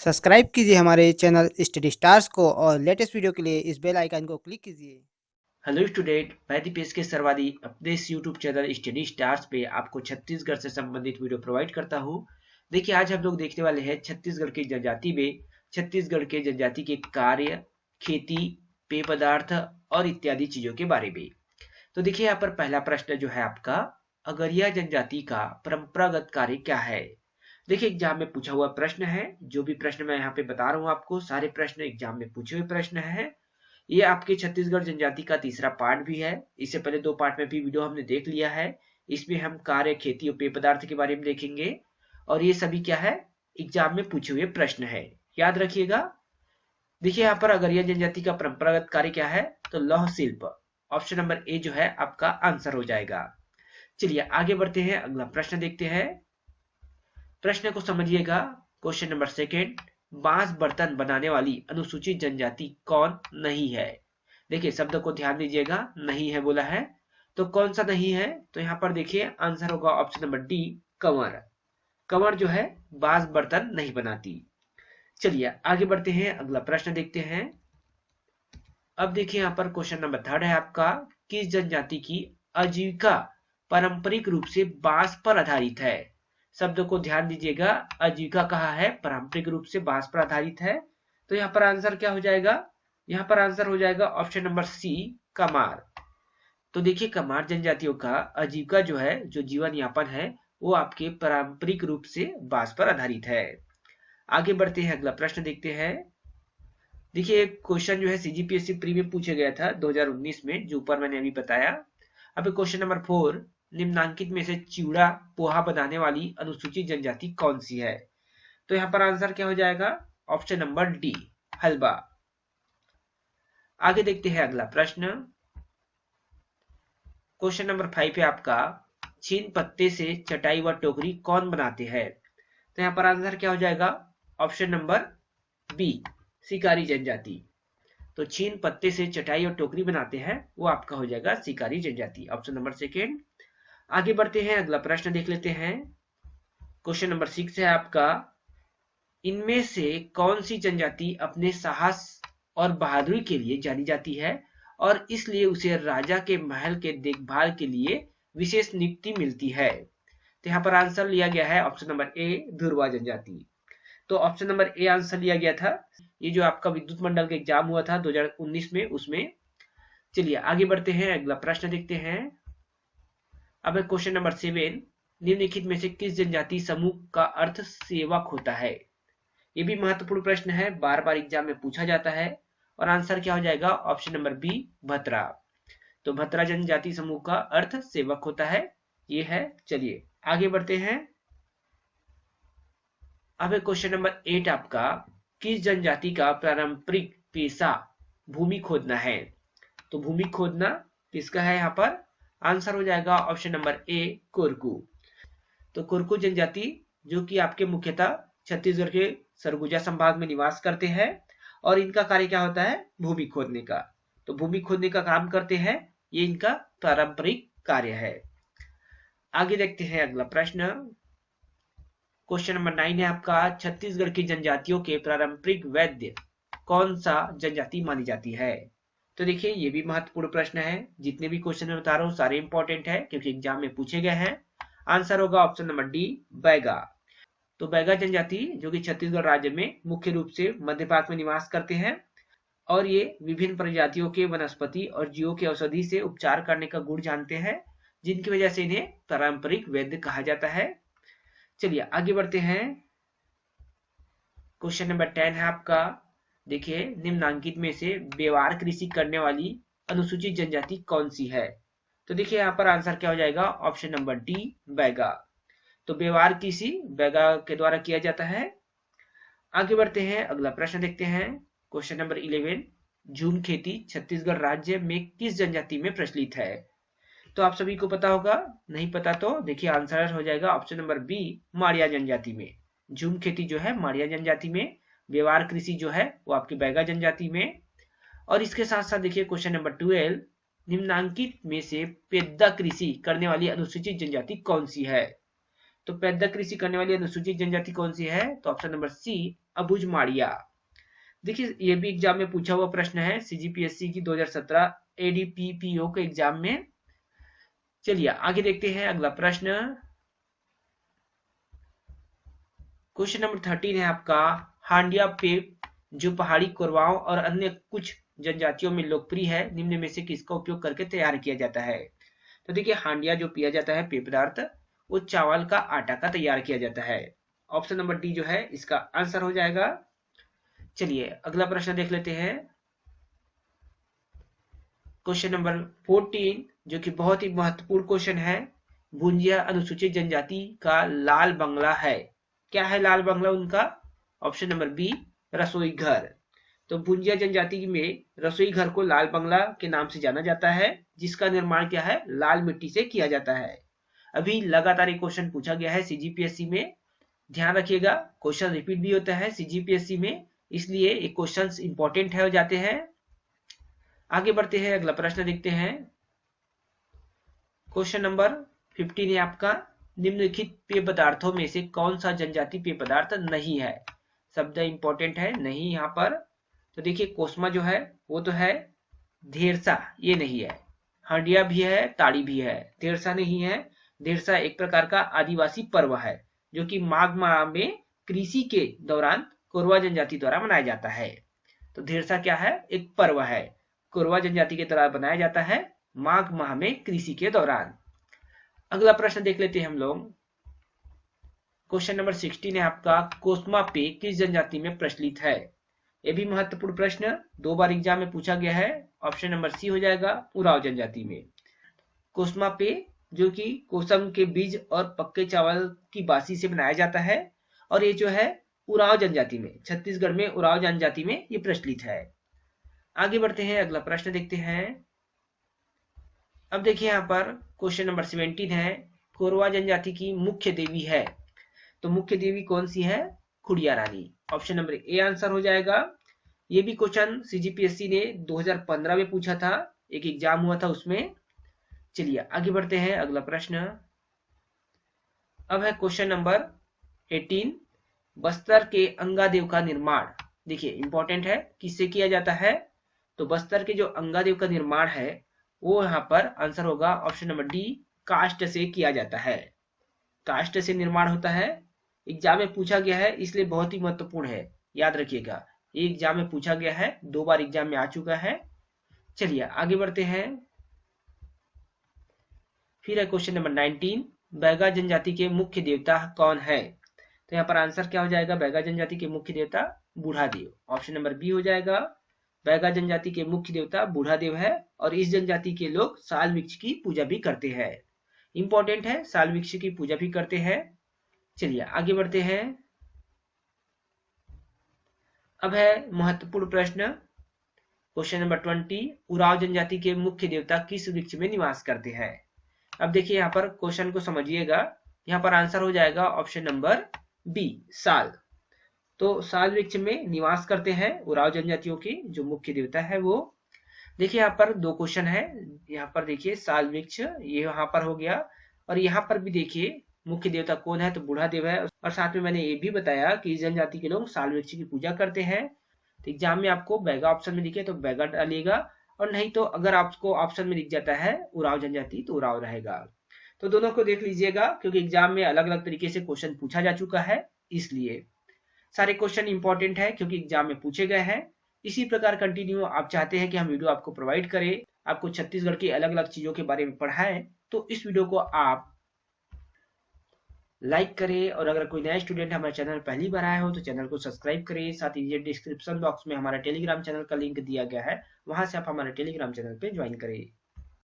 Subscribe कीजिए हमारे channel study stars को और लेटेस्ट वीडियो के लिए इस बेल आइकन को क्लिक कीजिए। हेलो स्टूडेंट, मैं दीपेश के सरवादी अपने इस यूट्यूब चैनल स्टडी स्टार्स पे आपको छत्तीसगढ़ से संबंधित वीडियो प्रोवाइड करता हूँ। देखिए, आज हम लोग देखने वाले हैं छत्तीसगढ़ की जनजाति में छत्तीसगढ़ के जनजाति के कार्य, खेती, पेय पदार्थ और इत्यादि चीजों के बारे में। तो देखिए, यहाँ पर पहला प्रश्न जो है आपका, अगरिया जनजाति का परंपरागत कार्य क्या है। देखिए, एग्जाम में पूछा हुआ प्रश्न है। जो भी प्रश्न मैं यहाँ पे बता रहा हूँ आपको, सारे प्रश्न एग्जाम में पूछे हुए प्रश्न है। ये आपके छत्तीसगढ़ जनजाति का तीसरा पार्ट भी है। इससे पहले दो पार्ट में भी वीडियो हमने देख लिया है। इसमें हम कार्य, खेती और पेय पदार्थ के बारे में देखेंगे और ये सभी क्या है, एग्जाम में पूछे हुए प्रश्न है, याद रखिएगा। देखिए, यहाँ पर अगरिया जनजाति का परंपरागत कार्य क्या है, तो लौह शिल्प। ऑप्शन नंबर ए जो है आपका आंसर हो जाएगा। चलिए आगे बढ़ते हैं, अगला प्रश्न देखते हैं। प्रश्न को समझिएगा। क्वेश्चन नंबर सेकेंड, बांस बर्तन बनाने वाली अनुसूचित जनजाति कौन नहीं है। देखिए, शब्द को ध्यान दीजिएगा, नहीं है बोला है, तो कौन सा नहीं है, तो यहाँ पर देखिए आंसर होगा option number D, Kanwar. Kanwar जो है बांस बर्तन नहीं बनाती। चलिए आगे बढ़ते हैं, अगला प्रश्न देखते हैं। अब देखिए, यहाँ पर क्वेश्चन नंबर थर्ड है आपका, किस जनजाति की आजीविका पारंपरिक रूप से बांस पर आधारित है। शब्द को ध्यान दीजिएगा, आजीविका कहा है, पारंपरिक रूप से बांस पर आधारित है, तो यहाँ पर आंसर क्या हो जाएगा, यहाँ पर आंसर हो जाएगा ऑप्शन नंबर सी, कमार। तो देखिए, कमार जनजातियों का आजीविका जो है, जो जीवन यापन है, वो आपके पारंपरिक रूप से बांस पर आधारित है। आगे बढ़ते हैं, अगला प्रश्न देखते हैं। देखिए, क्वेश्चन जो है सीजीपीएससी प्री में पूछा गया था 2019 में, जो ऊपर मैंने अभी बताया। अब क्वेश्चन नंबर 4, निम्नांकित में से चिवड़ा पोहा बनाने वाली अनुसूचित जनजाति कौन सी है। तो यहाँ पर आंसर क्या हो जाएगा, ऑप्शन नंबर डी, हलबा। आगे देखते हैं अगला प्रश्न। क्वेश्चन नंबर 5 है आपका, छीन पत्ते से चटाई व टोकरी कौन बनाते हैं। तो यहाँ पर आंसर क्या हो जाएगा, ऑप्शन नंबर बी, शिकारी जनजाति। तो छीन पत्ते से चटाई और टोकरी बनाते हैं, वो आपका हो जाएगा शिकारी जनजाति, ऑप्शन नंबर सेकेंड। आगे बढ़ते हैं, अगला प्रश्न देख लेते हैं। क्वेश्चन नंबर 6 है आपका, इनमें से कौन सी जनजाति अपने साहस और बहादुरी के लिए जानी जाती है और इसलिए उसे राजा के महल के देखभाल के लिए विशेष नियुक्ति मिलती है। तो यहाँ पर आंसर लिया गया है ऑप्शन नंबर ए, धुरवा जनजाति। तो ऑप्शन नंबर ए आंसर लिया गया था, ये जो आपका विद्युत मंडल का एग्जाम हुआ था 2019 में, उसमें। चलिए आगे बढ़ते हैं, अगला प्रश्न देखते हैं। अब क्वेश्चन नंबर 7, निम्नलिखित में से किस जनजाति समूह का अर्थ सेवक होता है। ये भी महत्वपूर्ण प्रश्न है, बार बार एग्जाम में पूछा जाता है और आंसर क्या हो जाएगा, ऑप्शन नंबर बी, भतरा। तो भतरा जनजाति समूह का अर्थ सेवक होता है, ये है। चलिए आगे बढ़ते हैं। अब क्वेश्चन नंबर 8 आपका, किस जनजाति का पारंपरिक पेशा भूमि खोदना है। तो भूमि खोदना किसका है, यहाँ पर आंसर हो जाएगा ऑप्शन नंबर ए, कोरकू। तो कोरकू जनजाति जो कि आपके मुख्यतः छत्तीसगढ़ के सरगुजा संभाग में निवास करते हैं और इनका कार्य क्या होता है, भूमि खोदने का। तो भूमि खोदने का काम करते हैं, ये इनका पारंपरिक कार्य है। आगे देखते हैं अगला प्रश्न। क्वेश्चन नंबर 9 है आपका, छत्तीसगढ़ की जनजातियों के पारंपरिक वैद्य कौन सा जनजाति मानी जाती है। तो देखिए, ये भी महत्वपूर्ण प्रश्न है। जितने भी क्वेश्चन मैं बता रहा हूँ सारे इंपॉर्टेंट है, क्योंकि एग्जाम में पूछे गए हैं। आंसर होगा ऑप्शन नंबर डी, बैगा। तो बैगा जनजाति जो कि छत्तीसगढ़ राज्य में मुख्य रूप से मध्य भाग में निवास करते हैं और ये विभिन्न प्रजातियों के वनस्पति और जीवों के औषधि से उपचार करने का गुण जानते हैं, जिनकी वजह से इन्हें पारंपरिक वैद्य कहा जाता है। चलिए आगे बढ़ते हैं। क्वेश्चन नंबर 10 है आपका, देखिए, निम्नांकित में से व्यवहार कृषि करने वाली अनुसूचित जनजाति कौन सी है। तो देखिए, यहाँ पर आंसर क्या हो जाएगा, ऑप्शन नंबर डी, बैगा। तो व्यवहार कृषि बैगा के द्वारा किया जाता है। आगे बढ़ते हैं, अगला प्रश्न देखते हैं। क्वेश्चन नंबर 11, झूम खेती छत्तीसगढ़ राज्य में किस जनजाति में प्रचलित है। तो आप सभी को पता होगा, नहीं पता तो देखिए आंसर हो जाएगा ऑप्शन नंबर बी, माड़िया जनजाति में। झूम खेती जो है माड़िया जनजाति में, व्यवहार कृषि जो है वो आपकी बैगा जनजाति में। और इसके साथ साथ देखिए क्वेश्चन नंबर 12, निम्नांकित में से पेद्दा कृषि करने वाली अनुसूचित जनजाति कौन सी है। तो पैदा कृषि करने वाली अनुसूचित जनजाति कौन सी है? तो ऑप्शन नंबर सी अबुझमाड़िया। देखिए ये भी एग्जाम में पूछा हुआ प्रश्न है सीजीपीएससी की 2017 एडीपीपीओ के एग्जाम में। चलिए आगे देखते हैं अगला प्रश्न। क्वेश्चन नंबर 13 है आपका, हांडिया पेप जो पहाड़ी कोरवाओं और अन्य कुछ जनजातियों में लोकप्रिय है, निम्न में से किसका उपयोग करके तैयार किया जाता है? तो देखिए हांडिया जो पिया जाता है पेय पदार्थ, वो चावल का आटा का तैयार किया जाता है। ऑप्शन नंबर डी जो है इसका आंसर हो जाएगा। चलिए अगला प्रश्न देख लेते हैं। क्वेश्चन नंबर 14 जो कि बहुत ही महत्वपूर्ण क्वेश्चन है, भुंजिया अनुसूचित जनजाति का लाल बंगला है। क्या है लाल बंगला उनका? ऑप्शन नंबर बी रसोई घर। तो भुंजिया जनजाति में रसोई घर को लाल बंगला के नाम से जाना जाता है, जिसका निर्माण क्या है? लाल मिट्टी से किया जाता है। अभी लगातार एक क्वेश्चन पूछा गया है सीजीपीएससी में, ध्यान रखिएगा क्वेश्चन रिपीट भी होता है सीजीपीएससी में, इसलिए एक क्वेश्चन इंपॉर्टेंट है हो जाते हैं। आगे बढ़ते हैं, अगला प्रश्न देखते हैं। क्वेश्चन नंबर 15 है आपका, निम्नलिखित पेय पदार्थों में से कौन सा जनजाति पेय पदार्थ नहीं है? शब्द इंपॉर्टेंट है नहीं यहाँ पर। तो देखिए कोस्मा जो है वो तो है, धेरसा ये नहीं है, हंडिया भी है, ताड़ी भी है, धेरसा नहीं है। धेरसा एक प्रकार का आदिवासी पर्व है जो कि माघ माह में कृषि के दौरान कोरवा जनजाति द्वारा मनाया जाता है। तो धेरसा क्या है? एक पर्व है, कोरवा जनजाति के द्वारा बनाया जाता है माघ माह में कृषि के दौरान। अगला प्रश्न देख लेते हैं हम लोग। क्वेश्चन नंबर 16 है आपका, कोस्मा पेय किस जनजाति में प्रचलित है? यह भी महत्वपूर्ण प्रश्न 2 बार एग्जाम में पूछा गया है। ऑप्शन नंबर सी हो जाएगा उराव जनजाति में। कोस्मा पेय जो कि कोसम के बीज और पक्के चावल की बासी से बनाया जाता है, और ये जो है उराव जनजाति में, छत्तीसगढ़ में उराव जनजाति में ये प्रचलित है। आगे बढ़ते हैं, अगला प्रश्न देखते हैं। अब देखिए यहाँ पर क्वेश्चन नंबर 17 है, कोरवा जनजाति की मुख्य देवी है, तो मुख्य देवी कौन सी है? खुड़िया रानी। ऑप्शन नंबर ए आंसर हो जाएगा। ये भी क्वेश्चन सीजीपीएससी ने 2015 में पूछा था, एक एग्जाम हुआ था उसमें। चलिए आगे बढ़ते हैं, अगला प्रश्न अब है क्वेश्चन नंबर 18, बस्तर के अंगादेव का निर्माण, देखिए इंपॉर्टेंट है, किससे किया जाता है? तो बस्तर के जो अंगादेव का निर्माण है वो यहाँ पर आंसर होगा ऑप्शन नंबर डी, काष्ठ से किया जाता है। काष्ठ से निर्माण होता है, एग्जाम में पूछा गया है इसलिए बहुत ही महत्वपूर्ण है, याद रखिएगा। ये एग्जाम में पूछा गया है, 2 बार एग्जाम में आ चुका है। चलिए आगे बढ़ते हैं। फिर है क्वेश्चन नंबर 19, बैगा जनजाति के मुख्य देवता कौन है? तो यहाँ पर आंसर क्या हो जाएगा? बैगा जनजाति के मुख्य देवता बूढ़ादेव। ऑप्शन नंबर बी हो जाएगा। बैगा जनजाति के मुख्य देवता बूढ़ादेव है, और इस जनजाति के लोग साल वृक्ष की पूजा भी करते हैं। इंपॉर्टेंट है, साल वृक्ष की पूजा भी करते हैं। चलिए आगे बढ़ते हैं। अब है महत्वपूर्ण प्रश्न क्वेश्चन नंबर 20, उराव जनजाति के मुख्य देवता किस वृक्ष में निवास करते हैं? अब देखिए यहाँ पर क्वेश्चन को समझिएगा, यहाँ पर आंसर हो जाएगा ऑप्शन नंबर बी, साल। तो साल वृक्ष में निवास करते हैं उराव जनजातियों की जो मुख्य देवता है वो। देखिए यहाँ पर 2 क्वेश्चन है, यहाँ पर देखिए साल वृक्ष ये यहाँ पर हो गया, और यहाँ पर भी देखिए मुख्य देवता कौन है? तो बूढ़ादेव है, और साथ में मैंने ये भी बताया कि इस जनजाति के लोग साल वृक्ष की पूजा करते हैं। तो एग्जाम में आपको बैगा ऑप्शन में दिखे तो बैगा डालिएगा, और नहीं तो अगर आपको ऑप्शन में दिख जाता है उराव जनजाति तो उराव रहेगा। तो दोनों को देख लीजिएगा, क्योंकि एग्जाम में अलग अलग तरीके से क्वेश्चन पूछा जा चुका है, इसलिए सारे क्वेश्चन इंपॉर्टेंट है क्योंकि एग्जाम में पूछे गए हैं। इसी प्रकार कंटिन्यू आप चाहते हैं कि हम वीडियो आपको प्रोवाइड करें, आपको छत्तीसगढ़ की अलग अलग चीजों के बारे में पढ़ाएं, तो इस वीडियो को आप लाइक करें, और अगर कोई नया स्टूडेंट हमारे चैनल पहली बार आया हो तो चैनल को सब्सक्राइब करें। साथ ही ये डिस्क्रिप्शन बॉक्स में हमारा टेलीग्राम चैनल का लिंक दिया गया है, वहां से आप हमारे टेलीग्राम चैनल पे ज्वाइन करें।